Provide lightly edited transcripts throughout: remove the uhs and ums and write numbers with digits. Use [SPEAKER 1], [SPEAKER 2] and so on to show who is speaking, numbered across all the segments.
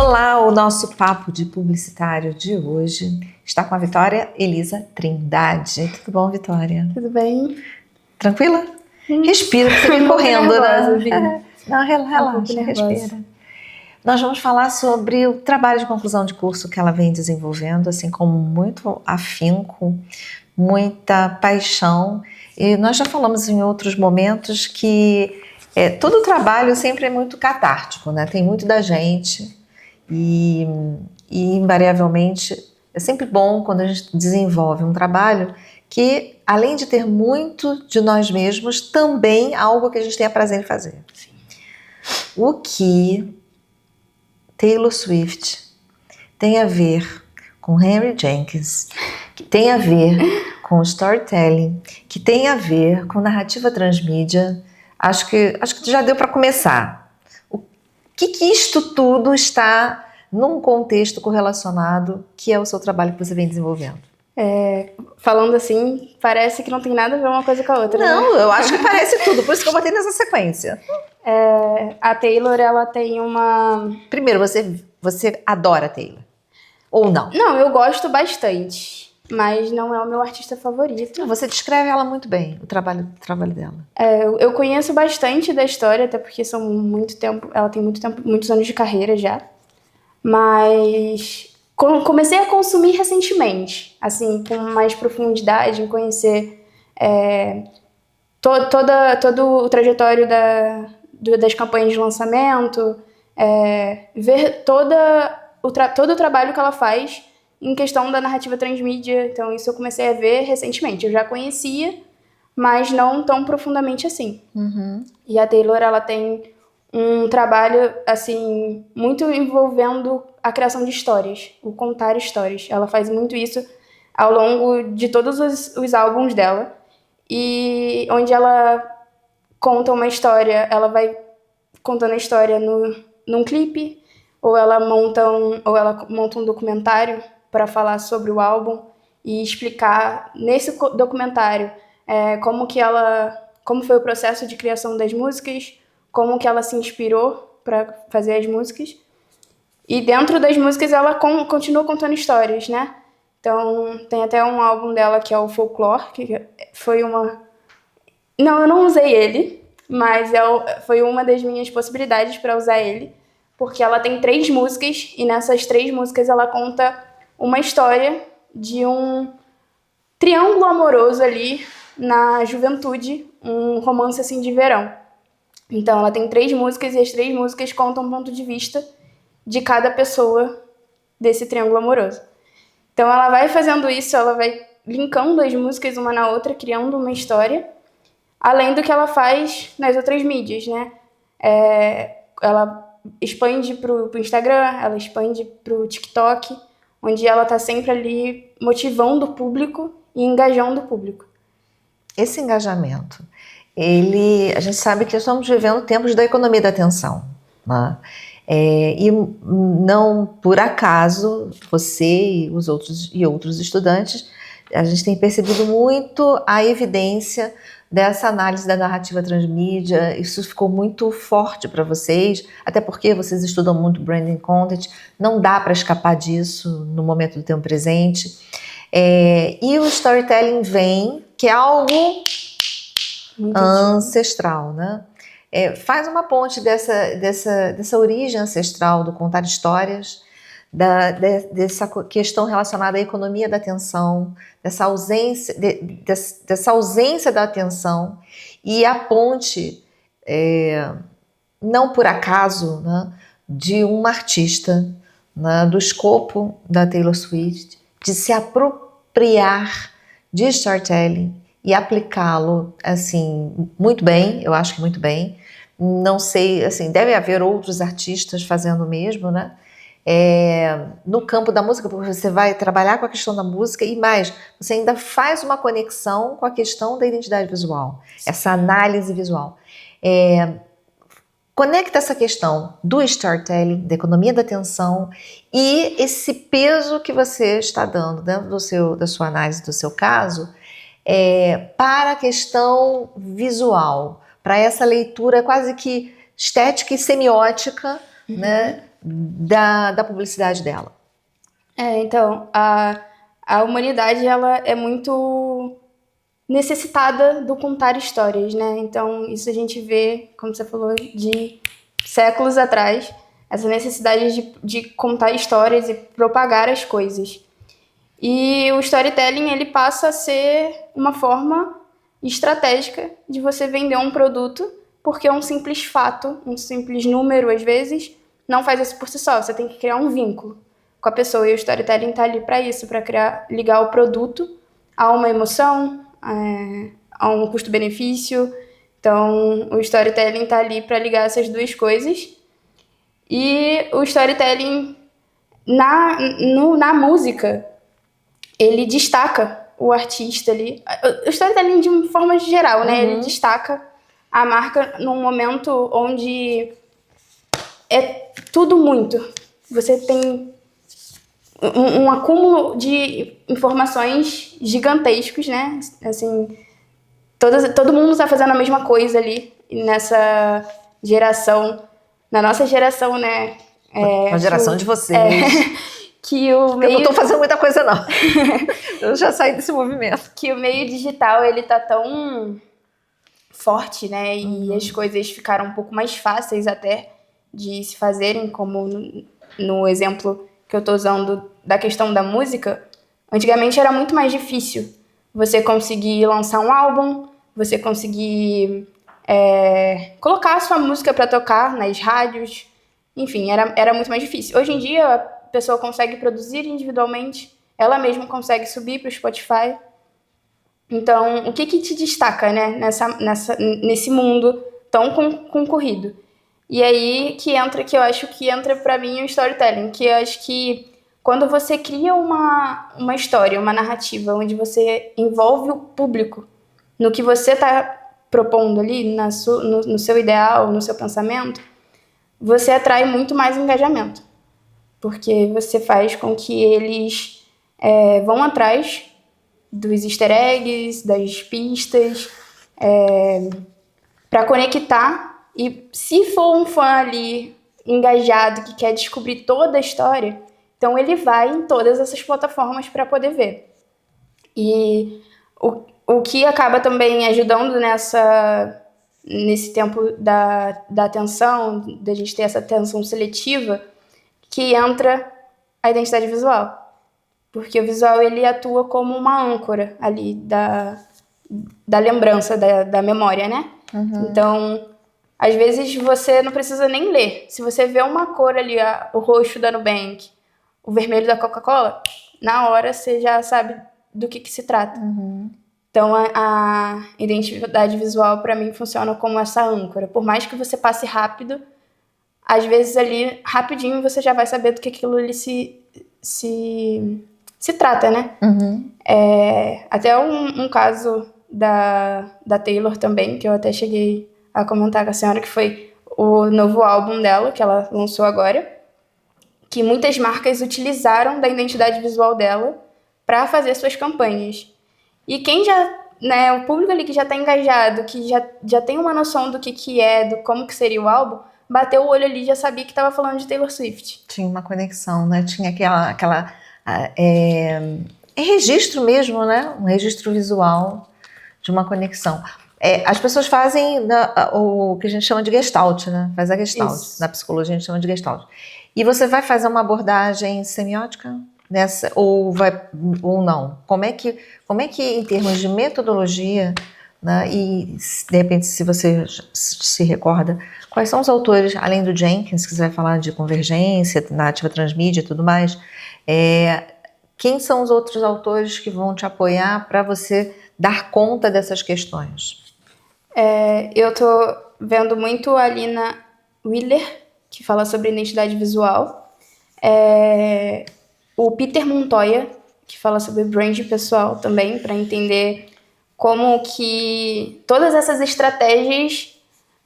[SPEAKER 1] Olá, o nosso papo de publicitário de hoje está com a Vitória Elisa Trindade. Tudo bom, Vitória?
[SPEAKER 2] Tudo bem?
[SPEAKER 1] Tranquila? Respira, porque você vem correndo,
[SPEAKER 2] nervosa,
[SPEAKER 1] né? Não, relaxa, respira. Nós vamos falar sobre o trabalho de conclusão de curso que ela vem desenvolvendo, assim, com muito afinco, muita paixão. E nós já falamos em outros momentos que todo o trabalho sempre é muito catártico, né? Tem muito da gente e invariavelmente é sempre bom quando a gente desenvolve um trabalho que, além de ter muito de nós mesmos, também algo que a gente tenha prazer em fazer.
[SPEAKER 2] Sim.
[SPEAKER 1] O que Taylor Swift tem a ver com Henry Jenkins, que tem a ver com storytelling, que tem a ver com narrativa transmídia, acho que já deu para começar. O que isto tudo está num contexto correlacionado, que é o seu trabalho que você vem desenvolvendo?
[SPEAKER 2] Falando assim, parece que não tem nada a ver uma coisa com a outra.
[SPEAKER 1] Não,
[SPEAKER 2] né?
[SPEAKER 1] eu acho que parece tudo, por isso que eu botei nessa sequência.
[SPEAKER 2] A Taylor, ela tem uma...
[SPEAKER 1] Primeiro, você adora a Taylor? Ou não?
[SPEAKER 2] Não, eu gosto bastante, mas não é o meu artista favorito.
[SPEAKER 1] Você descreve ela muito bem, o trabalho dela.
[SPEAKER 2] Eu conheço bastante da história, até porque ela tem muitos anos de carreira já. Mas comecei a consumir recentemente, assim, com mais profundidade, em conhecer todo o trajetório das campanhas de lançamento, ver todo o trabalho que ela faz em questão da narrativa transmídia. Então, isso eu comecei a ver recentemente. Eu já conhecia, mas não tão profundamente assim.
[SPEAKER 1] Uhum.
[SPEAKER 2] E a Taylor, ela tem um trabalho, assim, muito envolvendo a criação de histórias, o contar histórias. Ela faz muito isso ao longo de todos os álbuns dela. E onde ela conta uma história, ela vai contando a história num clipe, ou ela monta um documentário para falar sobre o álbum e explicar nesse documentário como foi o processo de criação das músicas, como que ela se inspirou para fazer as músicas. E dentro das músicas ela continua contando histórias, né? Então tem até um álbum dela que é o Folklore, que foi uma... Não, eu não usei ele, mas foi uma das minhas possibilidades para usar ele, porque ela tem 3 músicas e nessas 3 músicas ela conta uma história de um triângulo amoroso ali na juventude, um romance assim de verão. Então ela tem 3 músicas e as 3 músicas contam um ponto de vista de cada pessoa desse triângulo amoroso. Então ela vai fazendo isso, ela vai linkando as músicas uma na outra, criando uma história, além do que ela faz nas outras mídias, né? Ela expande pro Instagram, ela expande pro TikTok, onde ela tá sempre ali motivando o público e engajando o público.
[SPEAKER 1] Esse engajamento, a gente sabe que estamos vivendo tempos da economia da atenção, né? E não por acaso você e outros estudantes, a gente tem percebido muito a evidência dessa análise da narrativa transmídia. Isso ficou muito forte para vocês, até porque vocês estudam muito branding content, não dá para escapar disso no momento do tempo presente. E o storytelling vem, que é algo muito ancestral, né? Faz uma ponte dessa origem ancestral do contar histórias, dessa questão relacionada à economia da atenção, dessa ausência da atenção, e a ponte, não por acaso, né, de uma artista, né, do escopo da Taylor Swift, de se apropriar de storytelling e aplicá-lo, assim, muito bem, eu acho que muito bem. Não sei, assim, deve haver outros artistas fazendo o mesmo, né? No campo da música, porque você vai trabalhar com a questão da música e mais, você ainda faz uma conexão com a questão da identidade visual, essa análise visual. Conecta essa questão do storytelling, da economia da atenção e esse peso que você está dando dentro da sua análise, do seu caso, para a questão visual, para essa leitura quase que estética e semiótica, né, da publicidade dela.
[SPEAKER 2] Então, a humanidade ela é muito necessitada do contar histórias, né? Então, isso a gente vê, como você falou, de séculos atrás, essa necessidade de contar histórias e propagar as coisas. E o storytelling, ele passa a ser uma forma estratégica de você vender um produto, porque um simples fato, um simples número, às vezes, não faz isso por si só. Você tem que criar um vínculo com a pessoa, e o storytelling está ali para isso, para ligar o produto a uma emoção, a um custo-benefício. Então, o storytelling está ali para ligar essas duas coisas. E o storytelling na música, ele destaca o artista ali. O storytelling de uma forma geral, né? Ele destaca a marca num momento onde é tudo muito. Você tem um acúmulo de informações gigantescos, né? Assim, todo mundo está fazendo a mesma coisa ali nessa geração. Na nossa geração, né?
[SPEAKER 1] A geração de vocês.
[SPEAKER 2] Que o meio...
[SPEAKER 1] Eu não estou fazendo muita coisa, não. Eu já saí desse movimento.
[SPEAKER 2] Que o meio digital, ele tá tão forte, né? E as coisas ficaram um pouco mais fáceis até de se fazerem, como no exemplo que eu tô usando da questão da música. Antigamente era muito mais difícil você conseguir lançar um álbum, você conseguir colocar a sua música para tocar nas rádios. Enfim, era muito mais difícil. Hoje em dia, a pessoa consegue produzir individualmente, ela mesma consegue subir para o Spotify. Então, o que te destaca, né, nesse mundo tão concorrido? E aí que eu acho que entra para mim o storytelling, que eu acho que quando você cria uma história, uma narrativa, onde você envolve o público no que você está propondo ali, no seu ideal, no seu pensamento, você atrai muito mais engajamento. Porque você faz com que eles vão atrás dos easter eggs, das pistas, para conectar. E se for um fã ali engajado que quer descobrir toda a história, então ele vai em todas essas plataformas para poder ver. E o que acaba também ajudando nesse tempo da atenção, da gente ter essa atenção seletiva, que entra a identidade visual. Porque o visual, ele atua como uma âncora ali da lembrança, da memória, né? Então, às vezes você não precisa nem ler. Se você vê uma cor ali, o roxo da Nubank, o vermelho da Coca-Cola, na hora você já sabe do que se trata. Então, a identidade visual, para mim, funciona como essa âncora. Por mais que você passe rápido, às vezes ali, rapidinho, você já vai saber do que aquilo ali se trata, né? Até um caso da Taylor também, que eu até cheguei a comentar com a senhora, que foi o novo álbum dela, que ela lançou agora, que muitas marcas utilizaram da identidade visual dela para fazer suas campanhas. E quem o público ali que já está engajado, que já tem uma noção do que é, do como que seria o álbum, bateu o olho ali e já sabia que estava falando de Taylor Swift.
[SPEAKER 1] Tinha uma conexão, né? Tinha aquela registro mesmo, né? Um registro visual de uma conexão. As pessoas fazem o que a gente chama de gestalt, né? Faz a gestalt. Isso. Na psicologia a gente chama de gestalt. E você vai fazer uma abordagem semiótica nessa, ou não? Como é que em termos de metodologia, né, e de repente se você se recorda, quais são os autores, além do Jenkins, que você vai falar de convergência, narrativa transmídia e tudo mais, quem são os outros autores que vão te apoiar para você dar conta dessas questões?
[SPEAKER 2] Eu tô vendo muito a Lina Wheeler, que fala sobre identidade visual. O Peter Montoya, que fala sobre brand pessoal também, para entender como que todas essas estratégias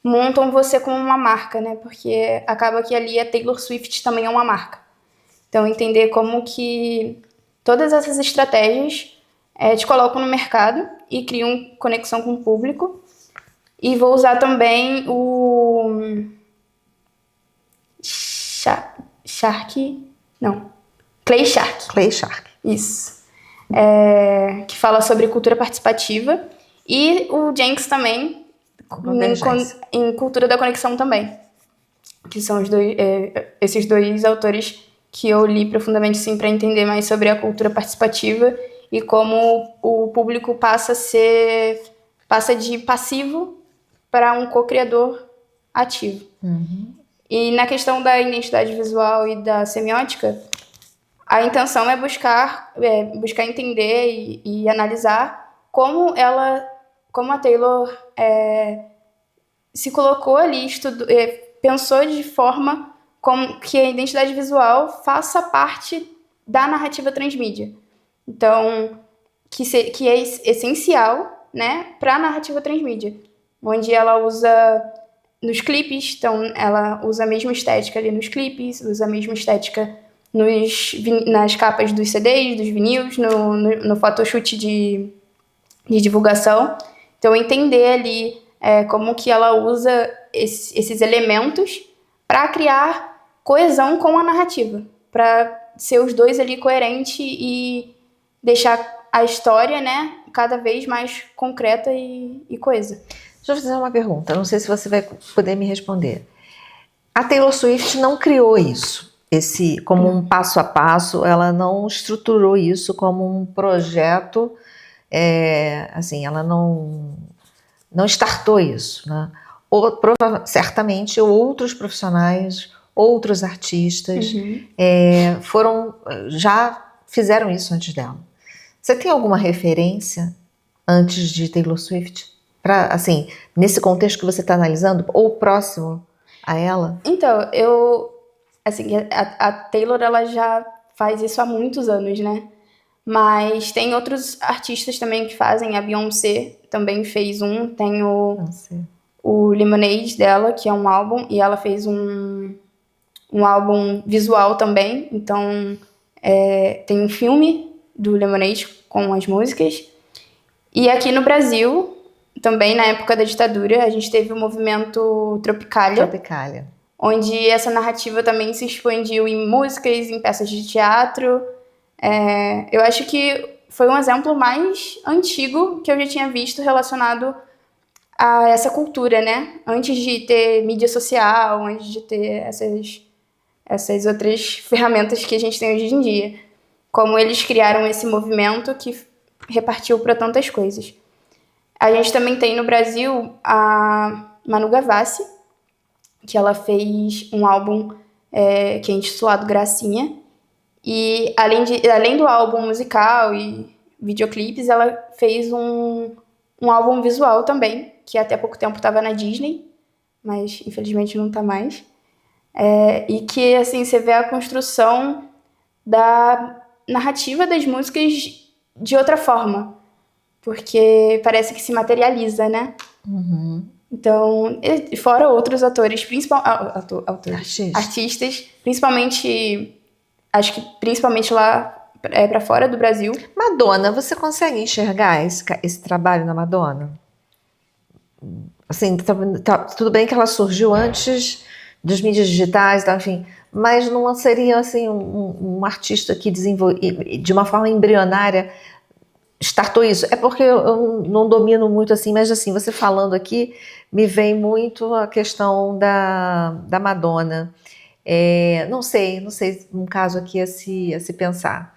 [SPEAKER 2] montam você como uma marca, né? Porque acaba que ali a Taylor Swift também é uma marca. Então, entender como que todas essas estratégias te colocam no mercado e criam conexão com o público. E vou usar também o Shark... Não. Clay Shark.
[SPEAKER 1] Clay Shark.
[SPEAKER 2] Isso. Que fala sobre cultura participativa. E o Jenks também, em cultura da conexão também. Que são esses dois autores que eu li profundamente sim, para entender mais sobre a cultura participativa e como o público passa de passivo para um co-criador ativo.
[SPEAKER 1] Uhum.
[SPEAKER 2] E na questão da identidade visual e da semiótica, a intenção é buscar entender e analisar como a Taylor se colocou ali, pensou de forma como que a identidade visual faça parte da narrativa transmídia. Então, que é essencial, né, para a narrativa transmídia, onde ela usa nos clipes, então ela usa a mesma estética ali nos clipes, usa a mesma estética nas capas dos CDs, dos vinis, no photoshoot de divulgação. Então, entender ali como que ela usa esses elementos para criar coesão com a narrativa, para ser os dois ali coerentes e deixar a história, né, cada vez mais concreta e coesa.
[SPEAKER 1] Deixa eu fazer uma pergunta, não sei se você vai poder me responder. A Taylor Swift não criou isso, como um passo a passo, ela não estruturou isso como um projeto, assim, ela não startou isso, né? Certamente outros profissionais, outros artistas já fizeram isso antes dela. Você tem alguma referência antes de Taylor Swift? Assim, nesse contexto que você está analisando, ou próximo a ela?
[SPEAKER 2] Então, a Taylor, ela já faz isso há muitos anos, né? Mas tem outros artistas também que fazem. A Beyoncé também fez tem o Lemonade dela, que é um álbum, e ela fez um álbum visual também. Então, tem um filme do Lemonade com as músicas. E aqui no Brasil, também na época da ditadura, a gente teve o movimento Tropicália, onde essa narrativa também se expandiu em músicas, em peças de teatro. Eu acho que foi um exemplo mais antigo que eu já tinha visto relacionado a essa cultura, né? Antes de ter mídia social, antes de ter essas outras ferramentas que a gente tem hoje em dia. Como eles criaram esse movimento que repartiu para tantas coisas. A gente também tem no Brasil a Manu Gavassi, que ela fez um álbum que é intitulado Gracinha. E além do álbum musical e videoclipes, ela fez um álbum visual também, que até pouco tempo estava na Disney, mas infelizmente não está mais. E que, assim, você vê a construção da narrativa das músicas de outra forma, porque parece que se materializa, né?
[SPEAKER 1] Uhum.
[SPEAKER 2] Então, fora outros atores, artistas, principalmente, acho que principalmente lá para fora do Brasil.
[SPEAKER 1] Madonna, você consegue enxergar esse trabalho na Madonna? Assim, tudo bem que ela surgiu antes das mídias digitais, tá, enfim, mas não seria assim um artista que de uma forma embrionária startou isso? É porque eu não domino muito assim, mas assim, você falando aqui, me vem muito a questão da Madonna. Não sei, um caso aqui a se pensar.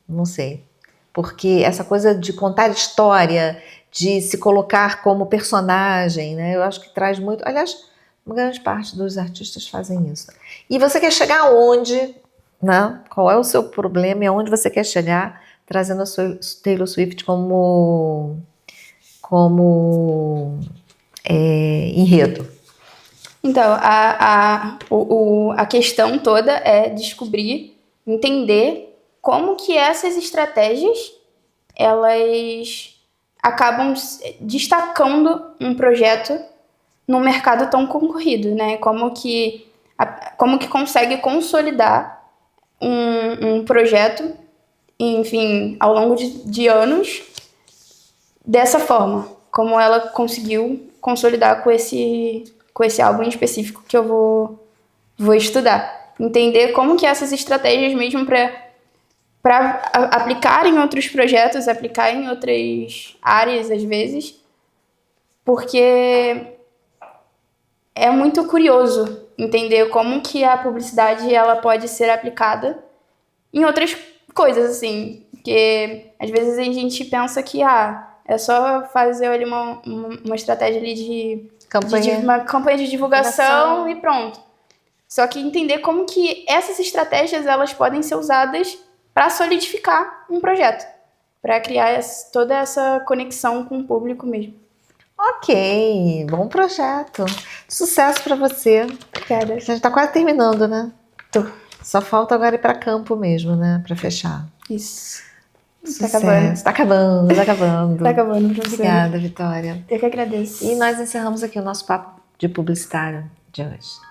[SPEAKER 1] Não sei. Porque essa coisa de contar história, de se colocar como personagem, né? Eu acho que traz muito... Aliás, uma grande parte dos artistas fazem isso. E você quer chegar aonde, né? Qual é o seu problema e aonde você quer chegar, trazendo a sua Taylor Swift como enredo?
[SPEAKER 2] Então, a questão toda é descobrir, entender como que essas estratégias, elas acabam destacando um projeto num mercado tão concorrido, né? Como que consegue consolidar um projeto, enfim, ao longo de anos, dessa forma. Como ela conseguiu consolidar com esse álbum em específico que eu vou estudar. Entender como que essas estratégias mesmo para aplicar em outros projetos, aplicar em outras áreas às vezes, porque é muito curioso entender como que a publicidade ela pode ser aplicada em outras coisas, assim, porque às vezes a gente pensa que é só fazer ali uma estratégia ali de uma campanha de divulgação e pronto. Só que entender como que essas estratégias elas podem ser usadas para solidificar um projeto, para criar toda essa conexão com o público mesmo.
[SPEAKER 1] Ok, bom projeto. Sucesso para você.
[SPEAKER 2] Obrigada.
[SPEAKER 1] A gente está quase terminando, né? Só falta agora ir para campo mesmo, né? Para fechar.
[SPEAKER 2] Isso.
[SPEAKER 1] Sucesso. Tá acabando.
[SPEAKER 2] Tá acabando, professora.
[SPEAKER 1] Obrigada, Vitória.
[SPEAKER 2] Eu que agradeço.
[SPEAKER 1] E nós encerramos aqui o nosso papo de publicitário de hoje.